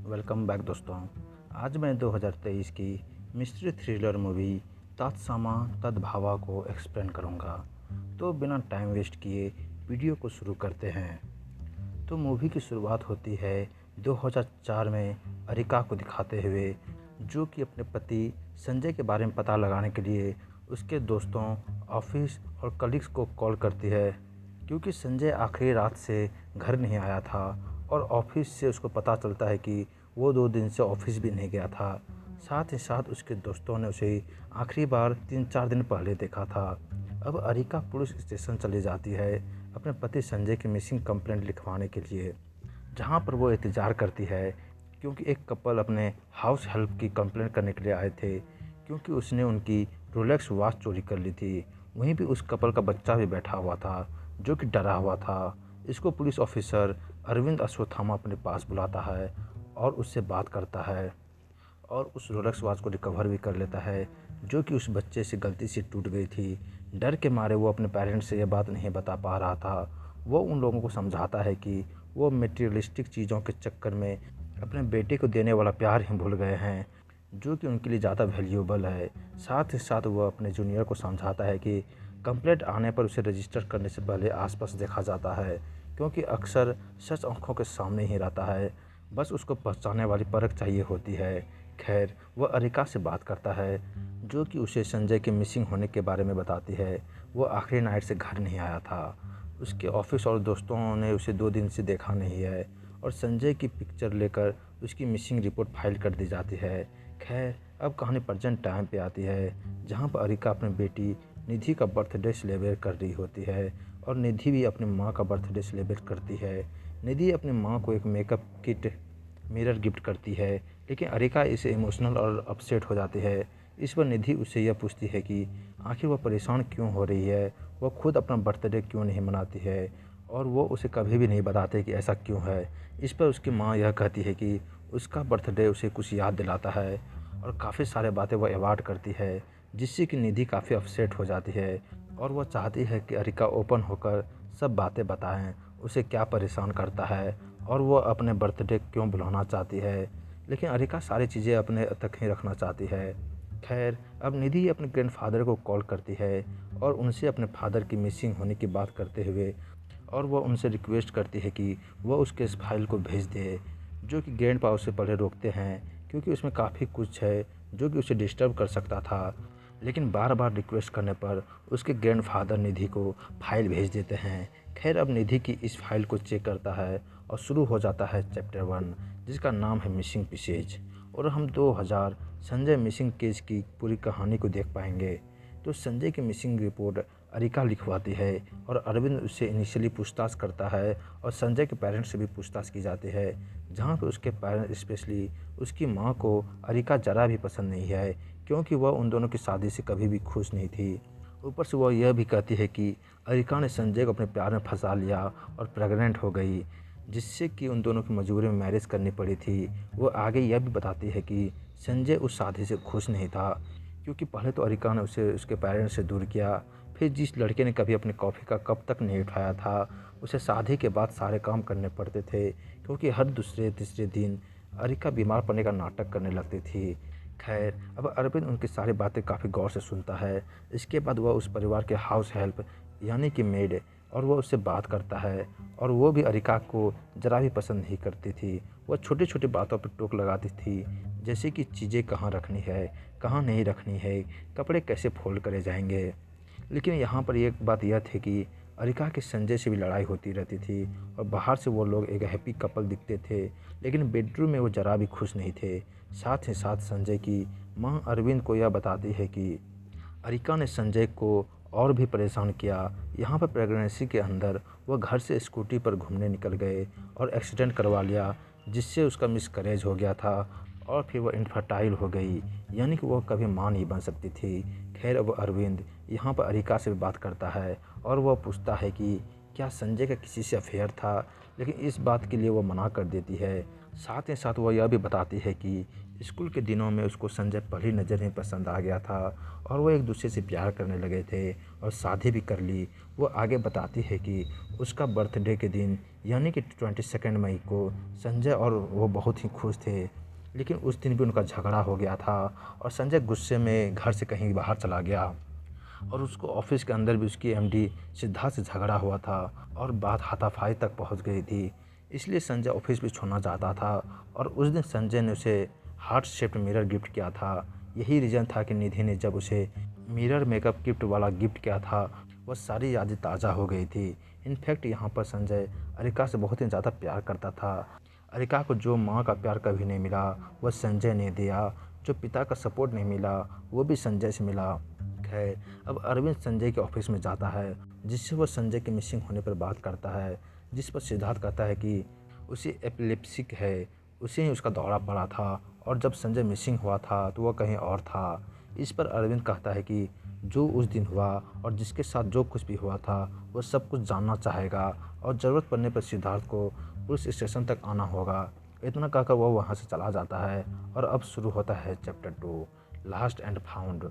Welcome back दोस्तों। आज मैं 2023 की मिस्ट्री थ्रिलर मूवी तत्समा तद्भावा को एक्सप्लेन करूंगा। तो बिना टाइम वेस्ट किए वीडियो को शुरू करते हैं। तो मूवी की शुरुआत होती है 2004 में अरिका को दिखाते हुए, जो कि अपने पति संजय के बारे में पता लगाने के लिए उसके दोस्तों, ऑफिस और कलीग्स को कॉल करती है, क्योंकि संजय आखिरी रात से घर नहीं आया था और ऑफिस से उसको पता चलता है कि वो 2 दिन से ऑफिस भी नहीं गया था। साथ ही साथ उसके दोस्तों ने उसे आखिरी बार 3-4 दिन पहले देखा था। अब अरिका पुलिस स्टेशन चली जाती है अपने पति संजय की मिसिंग कंप्लेंट लिखवाने के लिए, जहां पर वो इंतज़ार करती है, क्योंकि एक कपल अपने हाउस हेल्प की कंप्लेंट करने के लिए आए थे, क्योंकि उसने उनकी रोलेक्स वॉच चोरी कर ली थी। वहीं भी उस कपल का बच्चा भी बैठा हुआ था, जो कि डरा हुआ था। इसको पुलिस ऑफिसर अरविंद अश्वत्थामा अपने पास बुलाता है और उससे बात करता है और उस रोलेक्स वॉच को रिकवर भी कर लेता है, जो कि उस बच्चे से गलती से टूट गई थी। डर के मारे वो अपने पेरेंट्स से ये बात नहीं बता पा रहा था। वो उन लोगों को समझाता है कि वो मटेरियलिस्टिक चीज़ों के चक्कर में अपने बेटे को देने वाला प्यार ही भूल गए हैं, जो कि उनके लिए ज़्यादा वैल्यूएबल है। साथ ही साथ वो अपने जूनियर को समझाता है कि कंप्लेंट आने पर उसे रजिस्टर करने से पहले आसपास देखा जाता है, क्योंकि अक्सर सच आंखों के सामने ही रहता है, बस उसको पहचानने वाली परख चाहिए होती है। खैर, वह अरिका से बात करता है, जो कि उसे संजय के मिसिंग होने के बारे में बताती है। वो आखिरी नाइट से घर नहीं आया था। उसके ऑफिस और दोस्तों ने उसे 2 दिन से देखा नहीं है और संजय की पिक्चर लेकर उसकी मिसिंग रिपोर्ट फाइल कर दी जाती है। खैर, अब कहानी प्रेजेंट टाइम पे आती है, जहाँ पर अरिका अपनी बेटी निधि का बर्थडे सेलिब्रेट कर रही होती है और निधि भी अपनी माँ का बर्थडे सेलिब्रेट करती है। निधि अपनी माँ को एक मेकअप किट मिरर गिफ्ट करती है, लेकिन अरिका इसे इमोशनल और अपसेट हो जाती है। इस पर निधि उससे यह पूछती है कि आखिर वह परेशान क्यों हो रही है, वह खुद अपना बर्थडे क्यों नहीं मनाती है, और वो उसे कभी भी नहीं बताते कि ऐसा क्यों है। इस पर उसकी माँ यह कहती है कि उसका बर्थडे उसे कुछ याद दिलाता है और काफ़ी सारे बातें वह अवॉइड करती है, जिससे कि निधि काफ़ी अपसेट हो जाती है और वह चाहती है कि अरिका ओपन होकर सब बातें बताएं, उसे क्या परेशान करता है और वो अपने बर्थडे क्यों बुलाना चाहती है। लेकिन अरिका सारी चीज़ें अपने तक ही रखना चाहती है। खैर, अब निधि अपने ग्रैंडफादर को कॉल करती है और उनसे अपने फादर की मिसिंग होने की बात करते हुए, और वह उनसे रिक्वेस्ट करती है कि वह उसके इस फाइल को भेज दे, जो कि ग्रैंडपा उसे पहले रोकते हैं, क्योंकि उसमें काफ़ी कुछ है जो कि उसे डिस्टर्ब कर सकता था। लेकिन बार बार रिक्वेस्ट करने पर उसके ग्रैंडफादर निधि को फाइल भेज देते हैं। खैर, अब निधि की इस फाइल को चेक करता है और शुरू हो जाता है चैप्टर 1, जिसका नाम है मिसिंग पीसेज, और हम 2000 संजय मिसिंग केस की पूरी कहानी को देख पाएंगे। तो संजय की मिसिंग रिपोर्ट अरिका लिखवाती है और अरविंद उससे इनिशियली पूछताछ करता है और संजय के पेरेंट्स से भी पूछताछ की जाती है, जहाँ पर उसके पेरेंट्स स्पेशली उसकी माँ को अरिका ज़रा भी पसंद नहीं है, क्योंकि वह उन दोनों की शादी से कभी भी खुश नहीं थी। ऊपर से वह यह भी कहती है कि अरिका ने संजय को अपने प्यार में फंसा लिया और प्रेग्नेंट हो गई, जिससे कि उन दोनों की मजबूरी में मैरिज करनी पड़ी थी। वो आगे यह भी बताती है कि संजय उस शादी से खुश नहीं था, क्योंकि पहले तो अरिका ने उसे उसके पेरेंट्स से दूर किया, फिर जिस लड़के ने कभी अपने कॉफ़ी का कप तक नहीं उठाया था, उसे शादी के बाद सारे काम करने पड़ते थे, क्योंकि हर दूसरे तीसरे दिन अरिका बीमार पड़ने का नाटक करने लगती थी। खैर, अब अरविंद उनकी सारी बातें काफ़ी गौर से सुनता है। इसके बाद वह उस परिवार के हाउस हेल्प यानी कि मेड, और वह उससे बात करता है, और वो भी अरिका को ज़रा भी पसंद नहीं करती थी। वह छोटी छोटी बातों पर टोक लगाती थी, जैसे कि चीज़ें कहाँ रखनी है, कहाँ नहीं रखनी है, कपड़े कैसे फोल्ड करे जाएंगे। लेकिन यहाँ पर एक बात यह थी कि अरिका के संजय से भी लड़ाई होती रहती थी और बाहर से वो लोग एक हैप्पी कपल दिखते थे, लेकिन बेडरूम में वो ज़रा भी खुश नहीं थे। साथ ही साथ संजय की मां अरविंद को यह बताती है कि अरिका ने संजय को और भी परेशान किया। यहाँ पर प्रेगनेंसी के अंदर वह घर से स्कूटी पर घूमने निकल गए और एक्सीडेंट करवा लिया, जिससे उसका मिसकैरेज हो गया था और फिर वह इनफर्टाइल हो गई, यानी कि वह कभी मां नहीं बन सकती थी। खैर, अब अरविंद यहाँ पर अरिका से भी बात करता है और वह पूछता है कि क्या संजय का किसी से अफेयर था, लेकिन इस बात के लिए वो मना कर देती है। साथ ही साथ वह यह भी बताती है कि स्कूल के दिनों में उसको संजय पहली नज़र में पसंद आ गया था और वो एक दूसरे से प्यार करने लगे थे और शादी भी कर ली। वो आगे बताती है कि उसका बर्थडे के दिन यानी कि 22 मई को संजय और वो बहुत ही खुश थे, लेकिन उस दिन भी उनका झगड़ा हो गया था और संजय गुस्से में घर से कहीं बाहर चला गया और उसको ऑफिस के अंदर भी उसकी एमडी सिद्धार्थ से झगड़ा हुआ था और बात हाथापाई तक पहुंच गई थी। इसलिए संजय ऑफिस भी छोड़ना चाहता था और उस दिन संजय ने उसे हार्ट शेप्ड मिरर गिफ्ट किया था। यही रीज़न था कि निधि ने जब उसे मिरर मेकअप गिफ्ट वाला गिफ्ट किया था वह सारी यादें ताज़ा हो गई थी। इनफैक्ट यहाँ पर संजय अरिका से बहुत ही ज़्यादा प्यार करता था। अरिका को जो माँ का प्यार कभी नहीं मिला वह संजय ने दिया, जो पिता का सपोर्ट नहीं मिला वो भी संजय से मिला। खैर, अब अरविंद संजय के ऑफिस में जाता है जिससे वह संजय के मिसिंग होने पर बात करता है, जिस पर सिद्धार्थ कहता है कि उसे एपिलेप्सिक है, उसे ही उसका दौरा पड़ा था और जब संजय मिसिंग हुआ था तो वह कहीं और था। इस पर अरविंद कहता है कि जो उस दिन हुआ और जिसके साथ जो कुछ भी हुआ था वह सब कुछ जानना चाहेगा और ज़रूरत पड़ने पर सिद्धार्थ को पुलिस स्टेशन तक आना होगा। इतना कहकर वह वहाँ से चला जाता है और अब शुरू होता है चैप्टर 2, लास्ट एंड फाउंड।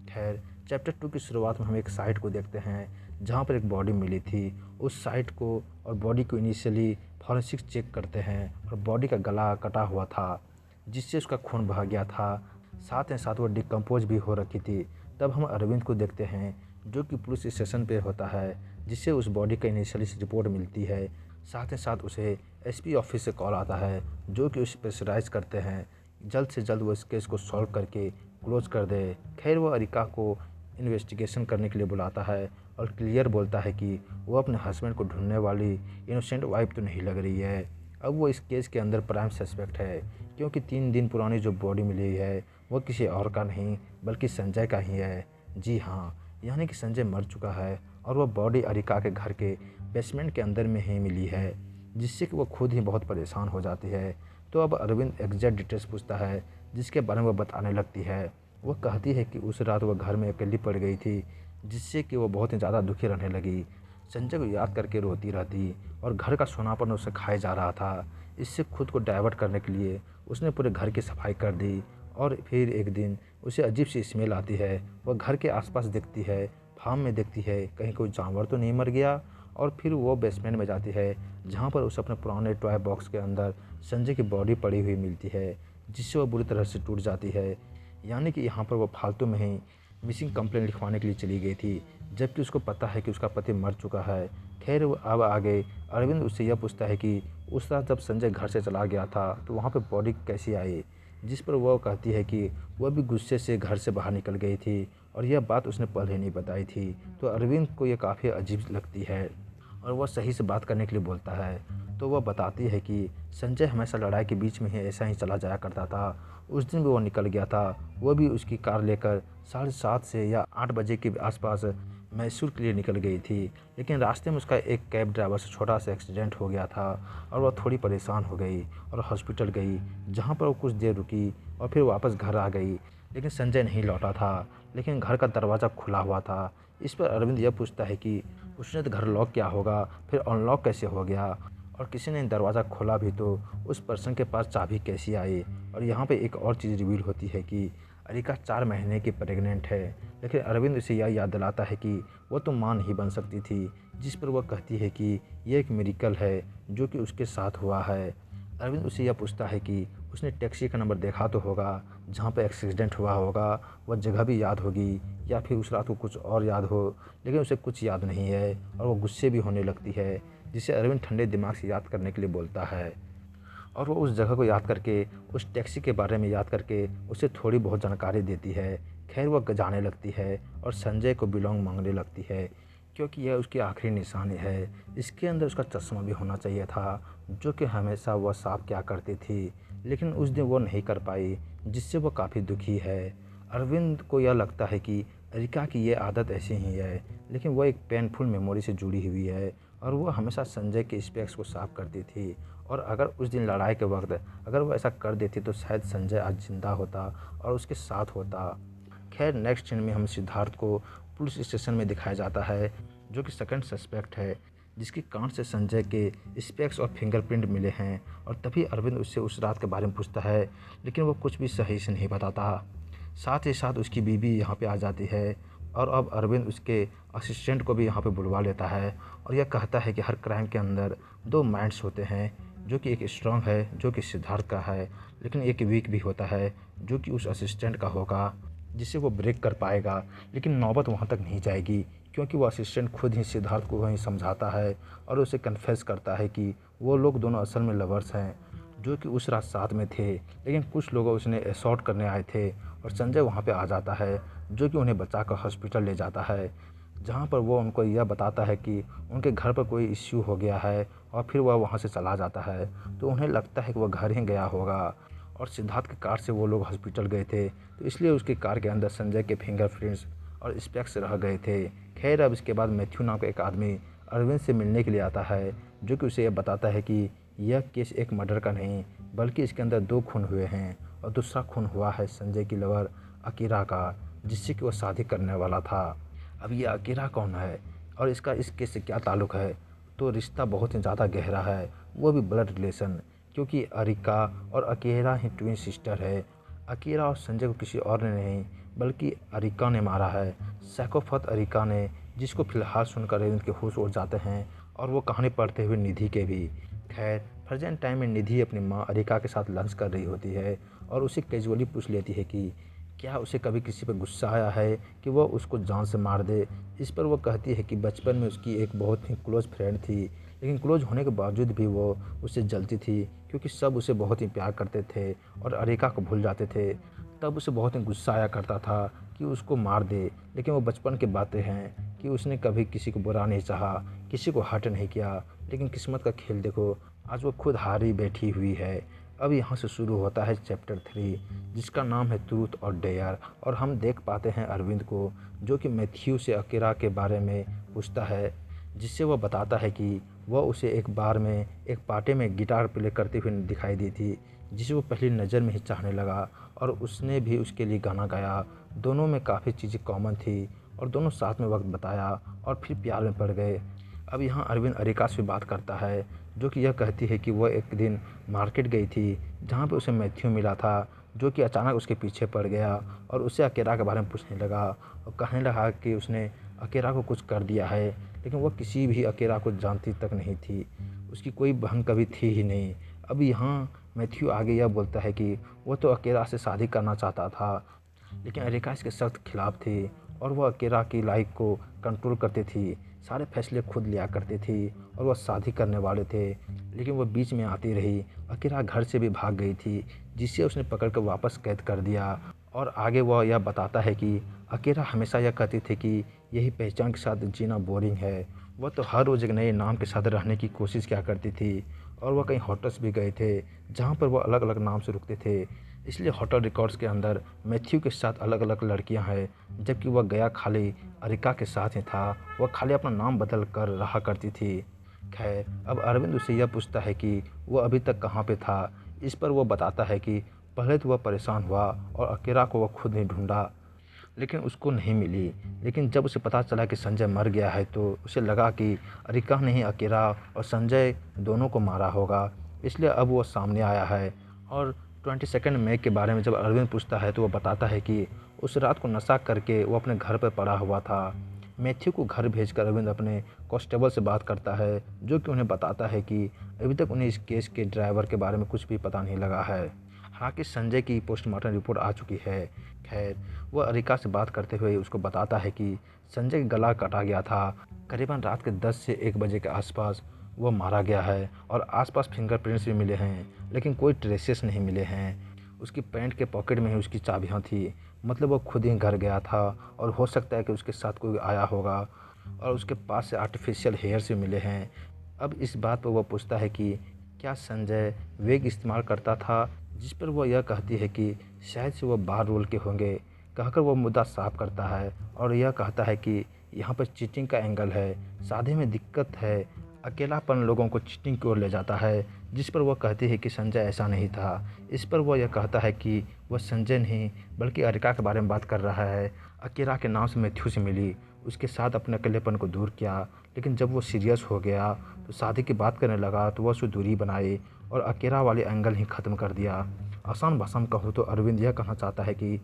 खैर, चैप्टर 2 की शुरुआत में हम एक साइट को देखते हैं जहाँ पर एक बॉडी मिली थी। उस साइट को और बॉडी को इनिशियली फॉरेंसिक चेक करते हैं और बॉडी का गला कटा हुआ था जिससे उसका खून बह गया था, साथ ही साथ वो डिकम्पोज भी हो रखी थी। तब हम अरविंद को देखते हैं जो कि पुलिस स्टेशन पे होता है, जिससे उस बॉडी का इनिशियली रिपोर्ट मिलती है। साथ ही साथ उसे एसपी ऑफिस से कॉल आता है जो कि उसे प्रेशराइज करते हैं जल्द से जल्द वो इस केस को सॉल्व करके क्लोज कर दे। खैर, वो अरिका को इन्वेस्टिगेशन करने के लिए बुलाता है और क्लियर बोलता है कि वो अपने हस्बैंड को ढूंढने वाली इनोसेंट वाइफ तो नहीं लग रही है। अब वो इस केस के अंदर प्राइम सस्पेक्ट है क्योंकि 3 दिन पुरानी जो बॉडी मिली है वो किसी और का नहीं बल्कि संजय का ही है। जी हाँ, यानी कि संजय मर चुका है और वह बॉडी अरिका के घर के बेसमेंट के अंदर में ही मिली है, जिससे कि वो खुद ही बहुत परेशान हो जाती है। तो अब अरविंद एग्जैक्ट डिटेल्स पूछता है जिसके बारे में वो बताने लगती है। वह कहती है कि उस रात वह घर में अकेली पड़ गई थी जिससे कि वो बहुत ही ज़्यादा दुखी रहने लगी। संजय को याद करके रोती रहती और घर का सोनापन उसे खाए जा रहा था। इससे खुद को डाइवर्ट करने के लिए उसने पूरे घर की सफाई कर दी और फिर एक दिन उसे अजीब सी स्मेल आती है। वह घर के आसपास देखती है, फार्म में देखती है कहीं कोई जानवर तो नहीं मर गया और फिर वो बेसमेंट में जाती है जहाँ पर उसे अपने पुराने टॉय बॉक्स के अंदर संजय की बॉडी पड़ी हुई मिलती है, जिससे वह बुरी तरह से टूट जाती है। यानी कि यहाँ पर वो फालतू में ही मिसिंग कंप्लेंट लिखवाने के लिए चली गई थी, जबकि उसको पता है कि उसका पति मर चुका है। खैर, वो अब आगे अरविंद उससे यह पूछता है कि उस रात जब संजय घर से चला गया था तो वहाँ पे बॉडी कैसी आई, जिस पर वह कहती है कि वह भी गुस्से से घर से बाहर निकल गई थी और यह बात उसने पहले नहीं बताई थी। तो अरविंद को यह काफ़ी अजीब लगती है और वह सही से बात करने के लिए बोलता है। तो वह बताती है कि संजय हमेशा लड़ाई के बीच में ही ऐसा ही चला जाया करता था। उस दिन भी वो निकल गया था, वो भी उसकी कार लेकर 7:30 से या 8 बजे के आसपास मैसूर के लिए निकल गई थी, लेकिन रास्ते में उसका एक कैब ड्राइवर से छोटा सा एक्सीडेंट हो गया था और वह थोड़ी परेशान हो गई और हॉस्पिटल गई, जहाँ पर वो कुछ देर रुकी और फिर वापस घर आ गई। लेकिन संजय नहीं लौटा था, लेकिन घर का दरवाज़ा खुला हुआ था। इस पर अरविंद यह पूछता है कि उसने तो घर लॉक किया होगा, फिर अनलॉक कैसे हो गया और किसी ने दरवाज़ा खोला भी तो उस पर्सन के पास चाबी कैसी आई। और यहाँ पे एक और चीज़ रिवील होती है कि अरिका 4 महीने की प्रेग्नेंट है, लेकिन अरविंद उसे यह याद दिलाता है कि वो तो माँ नहीं बन सकती थी, जिस पर वह कहती है कि यह एक मिरेकल है जो कि उसके साथ हुआ है। अरविंद उसे यह पूछता है कि उसने टैक्सी का नंबर देखा तो होगा जहाँ पे एक्सीडेंट हुआ होगा, वह जगह भी याद होगी या फिर उस रात को कुछ और याद हो, लेकिन उसे कुछ याद नहीं है और वो गुस्से भी होने लगती है, जिसे अरविंद ठंडे दिमाग से याद करने के लिए बोलता है। और वो उस जगह को याद करके उस टैक्सी के बारे में याद करके उसे थोड़ी बहुत जानकारी देती है। खैर, वह जाने लगती है और संजय को बिलोंग मांगने लगती है क्योंकि यह उसकी आखिरी निशानी है। इसके अंदर उसका चश्मा भी होना चाहिए था जो कि हमेशा वह साफ किया करती थी, लेकिन उस दिन वो नहीं कर पाई, जिससे वो काफ़ी दुखी है। अरविंद को यह लगता है कि अरिका की ये आदत ऐसी ही है, लेकिन वह एक पेनफुल मेमोरी से जुड़ी हुई है और वह हमेशा संजय के स्पेक्स को साफ करती थी। और अगर उस दिन लड़ाई के वक्त अगर वो ऐसा कर देती तो शायद संजय आज जिंदा होता और उसके साथ होता। खैर, नेक्स्ट सीन में हम सिद्धार्थ को पुलिस स्टेशन में दिखाया जाता है जो कि सेकंड सस्पेक्ट है, जिसके कान से संजय के स्पेक्स और फिंगरप्रिंट मिले हैं। और तभी अरविंद उससे उस रात के बारे में पूछता है, लेकिन वो कुछ भी सही से नहीं बताता। साथ ही साथ उसकी बीवी यहाँ पे आ जाती है और अब अरविंद उसके असिस्टेंट को भी यहाँ पे बुलवा लेता है और यह कहता है कि हर क्राइम के अंदर दो माइंड्स होते हैं, जो कि एक स्ट्रांग है जो कि सिद्धार्थ का है, लेकिन एक वीक भी होता है जो कि उस असिस्टेंट का होगा, जिससे वो ब्रेक कर पाएगा। लेकिन नौबत वहाँ तक नहीं जाएगी, क्योंकि वो असिस्टेंट खुद ही सिद्धार्थ को वहीं समझाता है और उसे कन्फेस करता है कि वो लोग दोनों असल में लवर्स हैं, जो कि उस रात साथ में थे, लेकिन कुछ लोग उसने असॉल्ट करने आए थे। और संजय वहाँ पे आ जाता है, जो कि उन्हें बचाकर हॉस्पिटल ले जाता है, जहाँ पर वो उनको यह बताता है कि उनके घर पर कोई इश्यू हो गया है और फिर वह वहाँ से चला जाता है। तो उन्हें लगता है कि वह घर ही गया होगा और सिद्धार्थ की कार से वो लोग हॉस्पिटल गए थे, तो इसलिए उसकी कार के अंदर संजय के फिंगरप्रिंट्स और स्पेक्स रह गए थे। खैर, अब इसके बाद मैथ्यू नाम का एक आदमी अरविंद से मिलने के लिए आता है, जो कि उसे यह बताता है कि यह केस एक मर्डर का नहीं, बल्कि इसके अंदर दो खून हुए हैं और दूसरा खून हुआ है संजय की लवर अकीरा का, जिससे कि वो शादी करने वाला था। अब ये अकीरा कौन है और इसका इस केस से क्या ताल्लुक़ है? तो रिश्ता बहुत ही ज़्यादा गहरा है, वो भी ब्लड रिलेशन, क्योंकि अरिका और अकीरा ही ट्विन सिस्टर है। अकीरा और संजय को किसी और ने नहीं बल्कि अरिका ने मारा है, साइकोपैथ अरिका ने, जिसको फिलहाल सुनकर अरविंद के होश उड़ जाते हैं और वो कहानी पढ़ते हुए निधि के भी। खैर, प्रेजेंट टाइम में निधि अपनी माँ अरिका के साथ लंच कर रही होती है और उसे कैजुअली पूछ लेती है कि क्या उसे कभी किसी पर गुस्सा आया है कि वह उसको जान से मार दे। इस पर वो कहती है कि बचपन में उसकी एक बहुत ही क्लोज़ फ्रेंड थी, लेकिन क्लोज होने के बावजूद भी वो उससे जलती थी, क्योंकि सब उसे बहुत ही प्यार करते थे और अरिका को भूल जाते थे। तब उसे बहुत ही गुस्सा आया करता था कि उसको मार दे, लेकिन वो बचपन की बातें हैं कि उसने कभी किसी को बुरा नहीं चाहा, किसी को हर्ट नहीं किया। लेकिन किस्मत का खेल देखो, आज वो खुद हारी बैठी हुई है। अब यहाँ से शुरू होता है चैप्टर 3, जिसका नाम है ट्रूथ और डेयर। और हम देख पाते हैं अरविंद को, जो कि मैथ्यू से अकीरा के बारे में पूछता है, जिससे वह बताता है कि वह उसे एक बार में एक पार्टी में गिटार प्ले करते हुए दिखाई दी थी, जिसे वो पहली नज़र में ही चाहने लगा और उसने भी उसके लिए गाना गाया। दोनों में काफ़ी चीज़ें कॉमन थी और दोनों साथ में वक्त बताया और फिर प्यार में पड़ गए। अब यहाँ अरविंद अरिका से बात करता है, जो कि यह कहती है कि वह एक दिन मार्केट गई थी, जहाँ पे उसे मैथ्यू मिला था, जो कि अचानक उसके पीछे पड़ गया और उससे अकीरा के बारे में पूछने लगा और कहने लगा कि उसने अकीरा को कुछ कर दिया है, लेकिन वह किसी भी अकीरा को जानती तक नहीं थी, उसकी कोई बहन कभी थी ही नहीं। अब यहाँ मैथ्यू आगे यह बोलता है कि वह तो अकीरा से शादी करना चाहता था, लेकिन अरिका इसके सख्त खिलाफ थी और वह अकीरा की लाइफ को कंट्रोल करती थी, सारे फैसले खुद लिया करती थी और वह शादी करने वाले थे, लेकिन वह बीच में आती रही। अकीरा घर से भी भाग गई थी, जिससे उसने पकड़ कर वापस कैद कर दिया। और आगे वह यह बताता है कि अकीरा हमेशा यह कहती थी कि यही पहचान के साथ जीना बोरिंग है। वह तो हर रोज़ एक नए नाम के साथ रहने की कोशिश क्या करती थी और वह कहीं होटल्स भी गए थे, जहाँ पर वह अलग अलग नाम से रुकते थे। इसलिए होटल रिकॉर्ड्स के अंदर मैथ्यू के साथ अलग अलग लड़कियां हैं, जबकि वह गया खाली अरिका के साथ ही था, वह खाली अपना नाम बदल कर रहा करती थी। खैर, अब अरविंद उसे यह पूछता है कि वह अभी तक कहाँ पे था। इस पर वह बताता है कि पहले तो वह परेशान हुआ और अकीरा को वह खुद ही ढूंढा, लेकिन उसको नहीं मिली। लेकिन जब उसे पता चला कि संजय मर गया है, तो उसे लगा कि अरिका ने ही अकीरा और संजय दोनों को मारा होगा, इसलिए अब वो सामने आया है। और 22 मई के बारे में जब अरविंद पूछता है, तो वह बताता है कि उस रात को नशा करके वो अपने घर पर पड़ा हुआ था। मैथ्यू को घर भेजकर अरविंद अपने कांस्टेबल से बात करता है, जो कि उन्हें बताता है कि अभी तक उन्हें इस केस के ड्राइवर के बारे में कुछ भी पता नहीं लगा है। हालांकि संजय की पोस्टमार्टम रिपोर्ट आ चुकी है। खैर, वह अरिका से बात करते हुए उसको बताता है कि संजय का गला काटा गया था, करीबन रात के 10 से 1 बजे के आसपास वह मारा गया है और आसपास फिंगरप्रिंट्स भी मिले हैं, लेकिन कोई ट्रेसेस नहीं मिले हैं। उसकी पैंट के पॉकेट में ही उसकी चाबियाँ थी, मतलब वो खुद ही घर गया था और हो सकता है कि उसके साथ कोई आया होगा। और उसके पास से आर्टिफिशियल हेयर्स भी मिले हैं। अब इस बात पर वह पूछता है कि क्या संजय वेग इस्तेमाल करता था, जिस पर वह यह कहती है कि शायद से वह बार रोल के होंगे। कहकर वह मुद्दा साफ करता है और यह कहता है कि यहाँ पर चीटिंग का एंगल है, शादी में दिक्कत है, अकेलापन लोगों को चीटिंग की ओर ले जाता है। जिस पर वह कहती है कि संजय ऐसा नहीं था। इस पर वह यह कहता है कि वह संजय नहीं बल्कि अरिका के बारे में बात कर रहा है। अकीरा के नाम से मैथ्यू से मिली, उसके साथ अपने अकेलेपन को दूर किया, लेकिन जब वो सीरियस हो गया तो शादी की बात करने लगा तो वह उससे दूरी बनाई और अकेला वाले एंगल ही ख़त्म कर दिया। आसान भाषा में कहूँ तो अरविंद यह कहना चाहता है कि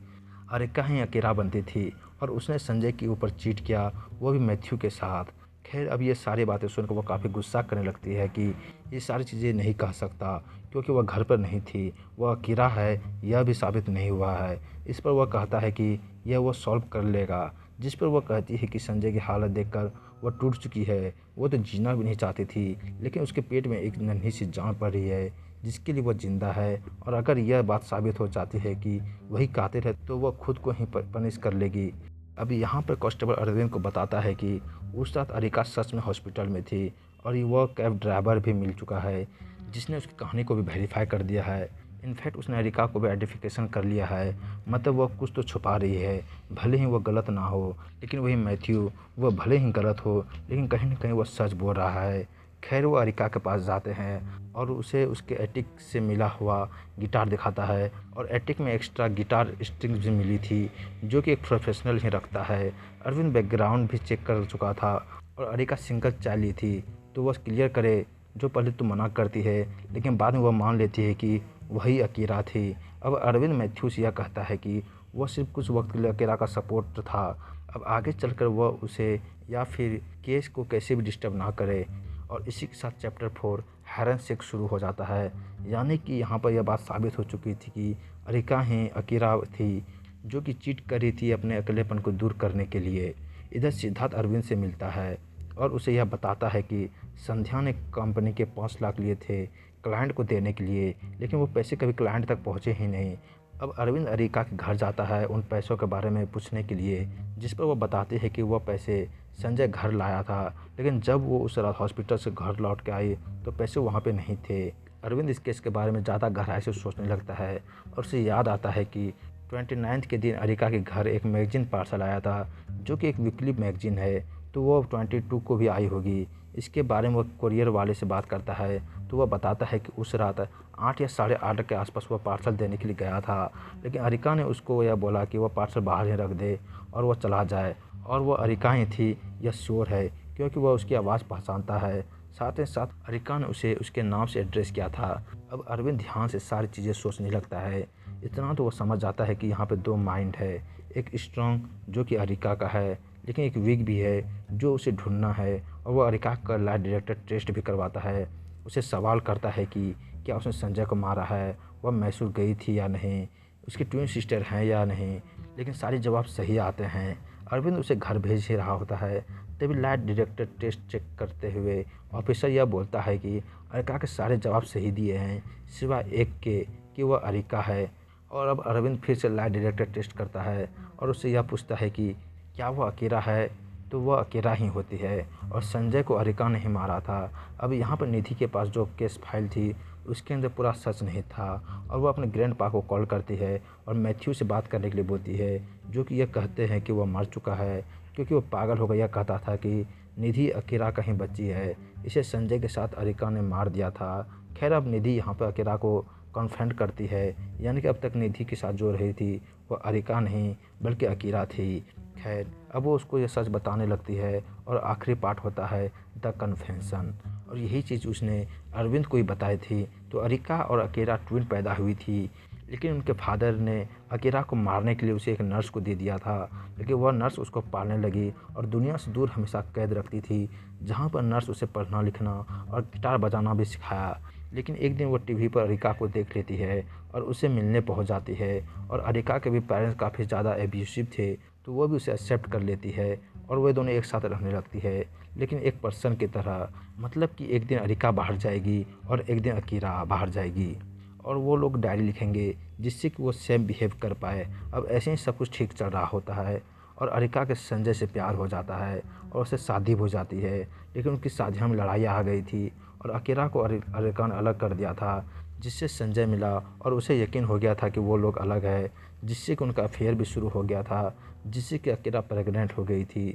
अरेका ही अकेला बनती थी और उसने संजय के ऊपर चीट किया, वो भी मैथ्यू के साथ। खैर अब ये सारी बातें सुनकर वो काफ़ी गुस्सा करने लगती है कि ये सारी चीज़ें नहीं कह सकता क्योंकि वह घर पर नहीं थी, वह अकेला है यह भी साबित नहीं हुआ है। इस पर वह कहता है कि यह वो सॉल्व कर लेगा, जिस पर वह कहती है कि संजय की हालत देखकर वह टूट चुकी है, वो तो जीना भी नहीं चाहती थी, लेकिन उसके पेट में एक नन्ही सी जान पड़ रही है जिसके लिए वह जिंदा है। और अगर यह बात साबित हो जाती है कि वही कातिल है तो वह खुद को ही पनिश कर लेगी। अभी यहाँ पर कांस्टेबल अरविंद को बताता है कि उस रात अरिका सच में हॉस्पिटल में थी और वह कैब ड्राइवर भी मिल चुका है जिसने उसकी कहानी को भी वेरीफाई कर दिया है। इनफैक्ट उसने अरिका को भी आइडेंटिफिकेशन कर लिया है, मतलब वह कुछ तो छुपा रही है, भले ही वह गलत ना हो। लेकिन वही मैथ्यू, वह भले ही गलत हो लेकिन कहीं ना कहीं वह सच बोल रहा है। खैर वो अरिका के पास जाते हैं और उसे उसके एटिक से मिला हुआ गिटार दिखाता है और एटिक में एक्स्ट्रा गिटार स्ट्रिंग्स भी मिली थी जो कि एक प्रोफेशनल ही रखता है। अरविंद बैकग्राउंड भी चेक कर चुका था और अरिका सिंगल चाइल्ड ली थी तो वह क्लियर करे, जो पहले तो मना करती है लेकिन बाद में वह मान लेती है कि वही अकीरा थी। अब अरविंद मैथ्यू से यह कहता है कि वह सिर्फ कुछ वक्त के लिए अकीरा का सपोर्ट था, अब आगे चलकर वह उसे या फिर केस को कैसे भी डिस्टर्ब ना करे। और इसी के साथ चैप्टर 4 हैरन सेक्स शुरू हो जाता है, यानी कि यहाँ पर यह बात साबित हो चुकी थी कि अरिका ही अकीरा थी जो कि चीट कर रही थी अपने अकेलेपन को दूर करने के लिए। इधर सिद्धार्थ अरविंद से मिलता है और उसे यह बताता है कि संध्या ने कंपनी के 5 लाख लिए थे क्लाइंट को देने के लिए, लेकिन वो पैसे कभी क्लाइंट तक पहुँचे ही नहीं। अब अरविंद अरिका के घर जाता है उन पैसों के बारे में पूछने के लिए, जिस पर वो बताती है कि वह पैसे संजय घर लाया था, लेकिन जब वो उस रात हॉस्पिटल से घर लौट के आई तो पैसे वहाँ पे नहीं थे। अरविंद इस केस के बारे में ज़्यादा गहराई से सोचने लगता है और उसे याद आता है कि 29 के दिन अरिका के घर एक मैगजीन पार्सल आया था जो कि एक वीकली मैगजीन है, तो वो 22 को भी आई होगी। इसके बारे में वो कुरियर वाले से बात करता है तो वह बताता है कि उस रात 8 या 8:30 के आसपास वह पार्सल देने के लिए गया था, लेकिन अरिका ने उसको यह बोला कि वह पार्सल बाहर ही रख दे और वह चला जाए। और वह अरिका ही थी यह श्योर है क्योंकि वह उसकी आवाज़ पहचानता है। साथ ही साथ अरिका ने उसे उसके नाम से एड्रेस किया था। अब अरविंद ध्यान से सारी चीज़ें सोचने लगता है, इतना तो वह समझ जाता है कि यहाँ पे 2 माइंड है, एक स्ट्रॉन्ग जो कि अरिका का है लेकिन एक वीक भी है जो उसे ढूंढना है। और वह अरिका का लाई डिटेक्टर टेस्ट भी करवाता है, उसे सवाल करता है कि क्या उसने संजय को मारा है, वह मैसूर गई थी या नहीं, उसकी ट्विन सिस्टर हैं या नहीं, लेकिन सारे जवाब सही आते हैं। अरविंद उसे घर भेज ही रहा होता है तभी लाइट डिटेक्टर टेस्ट चेक करते हुए ऑफिसर यह बोलता है कि अरिका के सारे जवाब सही दिए हैं सिवाय एक के कि वह अरिका है। और अब अरविंद फिर से लाइट डिटेक्टर टेस्ट करता है और उससे यह पूछता है कि क्या वह अकेला है, तो वह अकेला ही होती है और संजय को अरिका ने ही मारा था। अब यहाँ पर निधि के पास जो केस फाइल थी उसके अंदर पूरा सच नहीं था और वह अपने ग्रैंडपा को कॉल करती है और मैथ्यू से बात करने के लिए बोलती है, जो कि यह कहते हैं कि वह मर चुका है क्योंकि वह पागल हो गया, कहता था कि निधि अकेला का ही बच्ची है, इसे संजय के साथ अरिका ने मार दिया था। खैर अब निधि यहाँ पर अकेला को कॉन्फ्रंट करती है, यानी कि अब तक निधि के साथ जो रही थी वह अरिका नहीं बल्कि अकीरा थी। खैर अब वो उसको ये सच बताने लगती है और आखिरी पार्ट होता है द कन्फेशन, और यही चीज़ उसने अरविंद को ही बताई थी। तो अरिका और अकेला ट्विन पैदा हुई थी, लेकिन उनके फादर ने अकेला को मारने के लिए उसे एक नर्स को दे दिया था, लेकिन वह नर्स उसको पालने लगी और दुनिया से दूर हमेशा कैद रखती थी, जहाँ पर नर्स उसे पढ़ना लिखना और गिटार बजाना भी सिखाया। लेकिन एक दिन वो टीवी पर अरिका को देख लेती है और उसे मिलने पहुंच जाती है और अरिका के भी पेरेंट्स काफ़ी ज़्यादा एब्यूसिव थे, तो वो भी उसे एक्सेप्ट कर लेती है और वे दोनों एक साथ रहने लगती है, लेकिन एक पर्सन की तरह। मतलब कि एक दिन अरिका बाहर जाएगी और एक दिन अकीरा बाहर जाएगी और वो लोग डायरी लिखेंगे जिससे कि वो सेम बिहेव कर पाए। अब ऐसे ही सब कुछ ठीक चल रहा होता है और अरिका के संजय से प्यार हो जाता है और उससे शादी हो जाती है, लेकिन उनकी शादियों में लड़ाई आ गई थी और अकीरा को अरिका ने अलग कर दिया था, जिससे संजय मिला और उसे यकीन हो गया था कि वो लोग अलग है, जिससे कि उनका अफेयर भी शुरू हो गया था, जिससे कि अकीरा प्रेग्नेंट हो गई थी।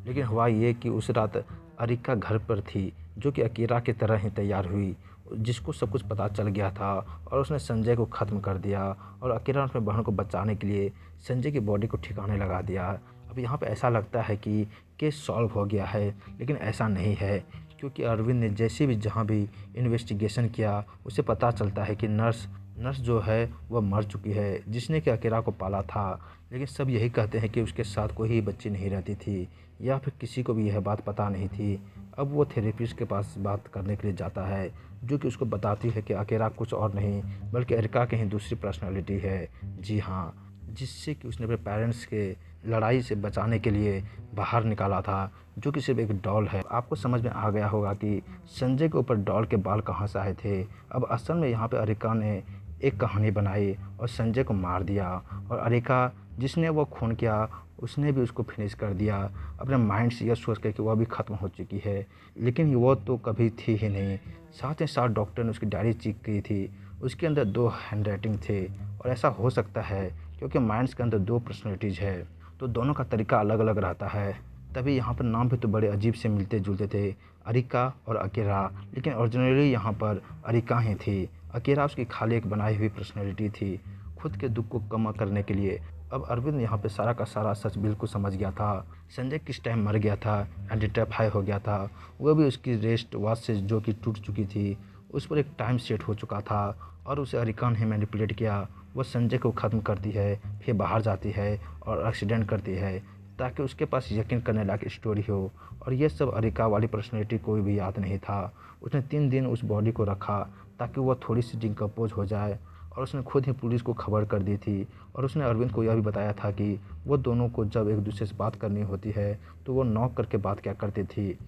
लेकिन हुआ ये कि उस रात अरिका घर पर थी, जो कि अकीरा की तरह ही तैयार हुई, जिसको सब कुछ पता चल गया था और उसने संजय को ख़त्म कर दिया और अकीरा ने अपने बहन को बचाने के लिए संजय की बॉडी को ठिकाने लगा दिया। अब यहाँ पे ऐसा लगता है कि केस सॉल्व हो गया है, लेकिन ऐसा नहीं है, क्योंकि अरविंद ने जैसे भी जहाँ भी इन्वेस्टिगेशन किया उसे पता चलता है कि नर्स जो है वह मर चुकी है, जिसने कि अकीरा को पाला था। लेकिन सब यही कहते हैं कि उसके साथ कोई बच्ची नहीं रहती थी, या फिर किसी को भी यह बात पता नहीं थी। अब वो थेरेपिस्ट के पास बात करने के लिए जाता है, जो कि उसको बताती है कि अकीरा कुछ और नहीं बल्कि एरिका की ही दूसरी पर्सनालिटी है। जी हाँ, जिससे कि उसने अपने पेरेंट्स के लड़ाई से बचाने के लिए बाहर निकाला था, जो कि सिर्फ एक डॉल है। आपको समझ में आ गया होगा कि संजय के ऊपर डॉल के बाल कहाँ से आए थे। अब असल में यहाँ पे अरिका ने एक कहानी बनाई और संजय को मार दिया, और अरिका जिसने वो खून किया उसने भी उसको फिनिश कर दिया, अपने माइंड से यह सोच कर कि वह भी ख़त्म हो चुकी है। लेकिन वो तो कभी थी ही नहीं। साथ ही साथ डॉक्टर ने उसकी डायरी चेक की थी, उसके अंदर 2 हैंड राइटिंग थे, और ऐसा हो सकता है क्योंकि माइंड्स के अंदर 2 पर्सनैलिटीज़ है, तो दोनों का तरीका अलग अलग रहता है। तभी यहाँ पर नाम भी तो बड़े अजीब से मिलते जुलते थे, अरिका और अकीरा, लेकिन ओरिजिनली यहाँ पर अरिका ही थी। अकीरा उसकी खाली एक बनाई हुई पर्सनैलिटी थी, खुद के दुख को कम करने के लिए। अब अरविंद यहाँ पे सारा का सारा सच बिल्कुल समझ गया था। संजय किस टाइम मर गया था, आइडेंटिफाई हो गया था, वो भी उसकी रेस्ट वॉच से जो कि टूट चुकी थी, उस पर एक टाइम सेट हो चुका था, और उसे अरिका ने मैनिपुलेट किया। वो संजय को ख़त्म करती है, फिर बाहर जाती है और एक्सीडेंट करती है, ताकि उसके पास यकीन करने लायक स्टोरी हो। और ये सब अरिका वाली पर्सनैलिटी कोई भी याद नहीं था। उसने 3 दिन उस बॉडी को रखा ताकि वह थोड़ी सी डिकम्पोज हो जाए, और उसने खुद ही पुलिस को खबर कर दी थी। और उसने अरविंद को यह भी बताया था कि वो दोनों को जब एक दूसरे से बात करनी होती है तो वो नॉक करके बात क्या करती थी।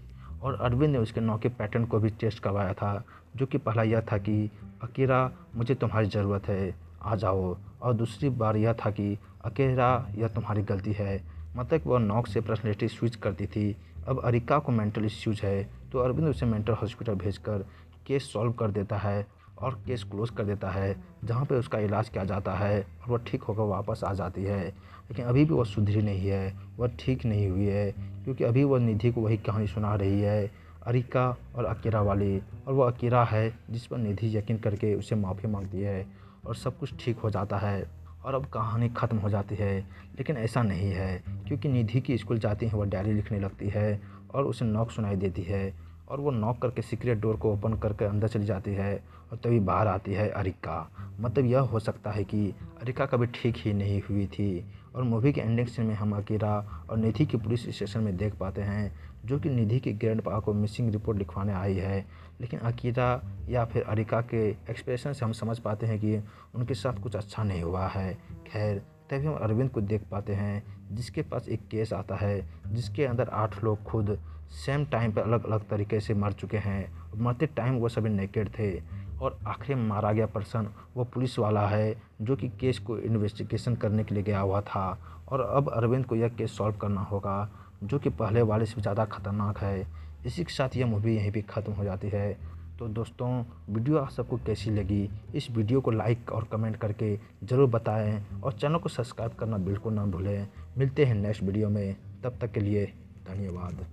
और अरविंद ने उसके नॉक के पैटर्न को भी टेस्ट करवाया था, जो कि पहला यह था कि अकीरा मुझे तुम्हारी ज़रूरत है, आ जाओ, और दूसरी बार यह था कि अकीरा यह तुम्हारी गलती है। मतलब वह नॉक से पर्सनैलिटी स्विच करती थी। अब अरिका को मेंटल इश्यूज है, तो अरविंद उसे मेंटल हॉस्पिटल भेजकर केस सॉल्व कर देता है और केस क्लोज कर देता है, जहाँ पे उसका इलाज किया जाता है और वह ठीक होकर वापस आ जाती है। लेकिन अभी भी वह सुधरी नहीं है, वह ठीक नहीं हुई है, क्योंकि अभी वह निधि को वही कहानी सुना रही है, अरिका और अकीरा वाली। और वह अकीरा है जिस पर निधि यकीन करके उसे माफ़ी मांगती है, और सब कुछ ठीक हो जाता है और अब कहानी ख़त्म हो जाती है। लेकिन ऐसा नहीं है, क्योंकि निधि की स्कूल जाती है, वह डायरी लिखने लगती है और उसे नॉक सुनाई देती है, और वो नॉक करके सीक्रेट डोर को ओपन करके अंदर चली जाती है, और तभी बाहर आती है अरिका। मतलब यह हो सकता है कि अरिका कभी ठीक ही नहीं हुई थी। और मूवी के एंडिंग सीन में हम अकीरा और निधि की पुलिस स्टेशन में देख पाते हैं, जो कि निधि के ग्रैंडपा को मिसिंग रिपोर्ट लिखवाने आई है। लेकिन अकीरा या फिर अरिका के एक्सप्रेशन से हम समझ पाते हैं कि उनके साथ कुछ अच्छा नहीं हुआ है। खैर, तभी हम अरविंद को देख पाते हैं, जिसके पास एक केस आता है जिसके अंदर 8 लोग खुद सेम टाइम पर अलग अलग तरीके से मर चुके हैं। मरते टाइम वो सभी नेकेड थे, और आखिरी में मारा गया पर्सन वो पुलिस वाला है, जो कि केस को इन्वेस्टिगेशन करने के लिए गया हुआ था। और अब अरविंद को यह केस सॉल्व करना होगा, जो कि पहले वाले से ज़्यादा खतरनाक है। इसी के साथ यह मूवी यहीं पे ख़त्म हो जाती है। तो दोस्तों, वीडियो आप सबको कैसी लगी, इस वीडियो को लाइक और कमेंट करके ज़रूर बताएं, और चैनल को सब्सक्राइब करना बिल्कुल ना भूलें। मिलते हैं नेक्स्ट वीडियो में, तब तक के लिए धन्यवाद।